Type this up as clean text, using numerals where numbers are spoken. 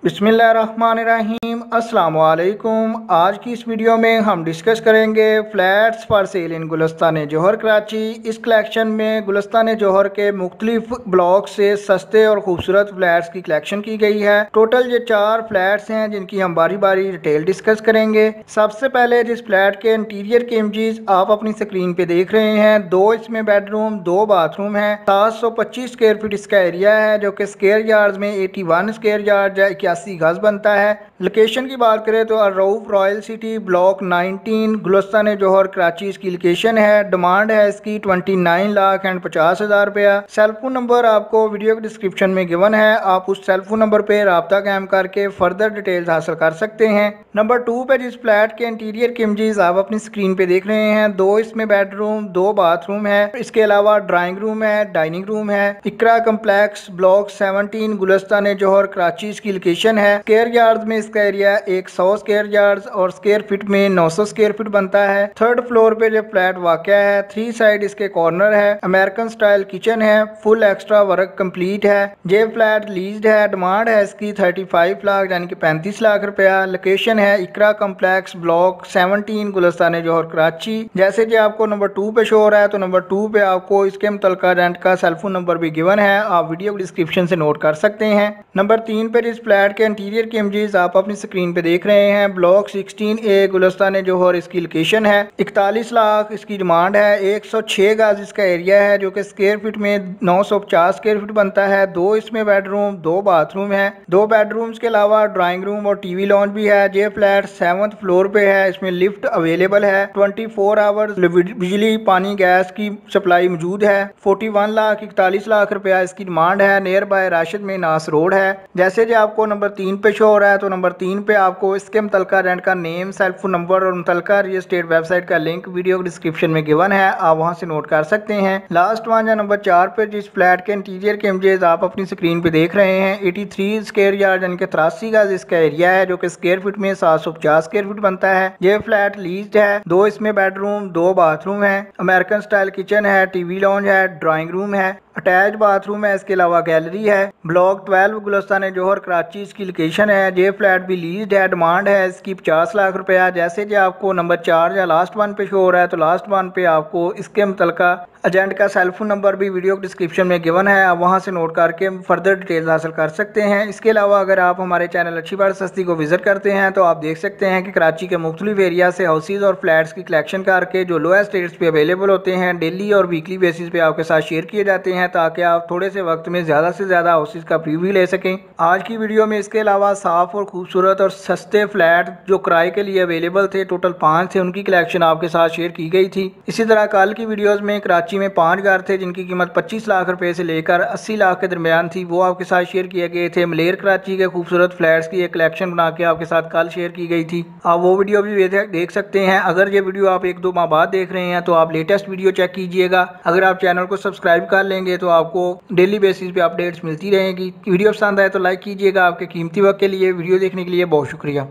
बिस्मिल्लाहिर्रहमानिर्रहीम अस्सलाम वालेकुम। आज की इस वीडियो में हम डिस्कस करेंगे फ्लैट्स फॉर सेल इन गुलिस्तान जौहर कराची। इस कलेक्शन में गुलिस्तान जौहर के मुख्तलिफ ब्लॉक से सस्ते और खूबसूरत फ्लैट्स की कलेक्शन की गई है। टोटल ये 4 फ्लैट्स हैं जिनकी हम बारी बारी डिटेल डिस्कस करेंगे। सबसे पहले जिस फ्लैट के इंटीरियर के इमेजेस आप अपनी स्क्रीन पे देख रहे हैं, 2 इसमें बेडरूम 2 बाथरूम है। 725 स्क्वायर फीट इसका एरिया है जो कि स्क्वायर यार्ड में 81 स्क्वायर यार्ड या 81 गज बनता है। लोकेशन की बात करें तो अर्रऊफ रॉयल सिटी ब्लॉक 19 गुलिस्तान जौहर कराची इसकी लोकेशन है। डिमांड है इसकी 29,50,000 रुपया। सेलफोन नंबर आपको वीडियो के डिस्क्रिप्शन में गिवन है, आप उस सेलफोन नंबर पे राब्ता कायम करके फर्दर डिटेल्स हासिल कर सकते हैं। नंबर 2 पे जिस फ्लैट के इंटीरियर के इमेजेस आप अपनी स्क्रीन पे देख रहे हैं, 2 इसमें बेडरूम 2 बाथरूम है। इसके अलावा ड्राइंग रूम है, डाइनिंग रूम है। इकरा कम्प्लेक्स ब्लॉक 17 गुलिस्तान जौहर कराची इसकी लोकेशन है। स्क्वायर यार्ड में इसका एरिया 100 स्क्वायर यार्ड और स्क्वायर फीट में 900 स्क्वायर फीट बनता है। थर्ड फ्लोर पे जो फ्लैट वाक़या है, 3 साइड इसके कॉर्नर है। अमेरिकन स्टाइल किचन है, फुल एक्स्ट्रा वर्क कंप्लीट है। ये फ्लैट लीज्ड है। डिमांड है इसकी 35 लाख यानी कि 35 लाख रुपया। लोकेशन है इकरा कम्प्लेक्स ब्लॉक 17 गुलिस्तान जौहर कराची। जैसे कि आपको नंबर 2 पे शो हो रहा है, तो नंबर 2 पे आपको इसके मुतल्लिका रेंट का सेलफोन नंबर भी गिवन है, आप वीडियो डिस्क्रिप्शन से नोट कर सकते हैं। नंबर 3 पे इस फ्लैट के इंटीरियर के इमेजेस आप अपनी स्क्रीन पे देख रहे हैं, ब्लॉक 16A गुलिस्तान जौहर इसकी लोकेशन है। 41 लाख इसकी डिमांड है। 106 गज इसका एरिया है जो कि स्क्वायर फीट में 950 स्क्वायर फीट बनता है। 2 इसमें बेडरूम 2 बाथरूम है। 2 बेडरूम्स के अलावा ड्राइंग रूम और टीवी लॉन्च भी है। ये फ्लैट 7th फ्लोर पे है। इसमें लिफ्ट अवेलेबल है। 24 आवर्स बिजली पानी गैस की सप्लाई मौजूद है। 41 लाख रुपया इसकी डिमांड है। नियर बाय राशिद में नास रोड है। जैसे जो आपको नंबर 3 पे शो हो रहा है, तो नंबर 3 पे आपको इसके मुतल्लिका रेंट का नेम, सेलफोन नंबर और मुतल्लिका रियल एस्टेट वेबसाइट का लिंक वीडियो डिस्क्रिप्शन में गिवन है, आप वहां से नोट कर सकते हैं। लास्ट वन या नंबर 4 पे जिस फ्लैट के इंटीरियर के इमेजेस आप अपनी स्क्रीन पे देख रहे हैं, 83 स्क्वायर यार्ड यानी कि 83 गज इसका एरिया है जो कि स्क्वायर फीट में 750 स्क्वायर फीट बनता है। ये फ्लैट लीज्ड है। 2 इसमें बेडरूम 2 बाथरूम है। अमेरिकन स्टाइल किचन है, टीवी लॉन्च है, ड्राइंग रूम है, अटैच बाथरूम है। इसके अलावा गैलरी है। ब्लॉक 12 गुलिस्तान जौहर कराची इसकी लोकेशन है। ये फ्लैट भी लीज्ड है। डिमांड है इसकी 50 लाख रुपया। जैसे कि आपको नंबर 4 या लास्ट वन पे शो हो रहा है, तो लास्ट वन पे आपको इसके मुतल्लिका एजेंट का सेलफोन नंबर भी वीडियो डिस्क्रिप्शन में गिवन है, आप वहां से नोट करके फर्दर डिटेल्स हासिल कर सकते हैं। इसके अलावा अगर आप हमारे चैनल अच्छी बात सस्ती को विजिट करते हैं, तो आप देख सकते हैं कि कराची के मुख्तलिफ एरिया से हाउसेज और फ्लैट्स की कलेक्शन करके जो लोएस्ट रेट्स पे अवेलेबल होते हैं, डेली और वीकली बेसिस पे आपके साथ शेयर किए जाते हैं, ताकि आप थोड़े से वक्त में ज़्यादा से ज़्यादा हाउसेज का प्रीव्यू ले सकें। आज की वीडियो में इसके अलावा साफ और खूबसूरत और सस्ते फ्लैट जो किराए के लिए अवेलेबल थे, टोटल 5 थे, उनकी कलेक्शन आपके साथ शेयर की गई थी। इसी तरह कल की वीडियोस में कराची में 5 घर थे जिनकी कीमत 25 लाख रुपए से लेकर 80 लाख के दरमियान थी, वो आपके साथ शेयर किए गए थे। मलेर कराची के खूबसूरत फ्लैट्स की एक कलेक्शन बना के आपके साथ कल शेयर की गई थी, आप वो वीडियो भी देख सकते हैं। अगर ये वीडियो आप 1-2 माह बाद देख रहे हैं, तो आप लेटेस्ट वीडियो चेक कीजिएगा। अगर आप चैनल को सब्सक्राइब कर लेंगे तो आपको डेली बेसिस पे अपडेट्स मिलती रहेगी। वीडियो पसंद आए तो लाइक कीजिएगा। आपके कीमती वक्त के लिए वीडियो देखने के लिए बहुत शुक्रिया।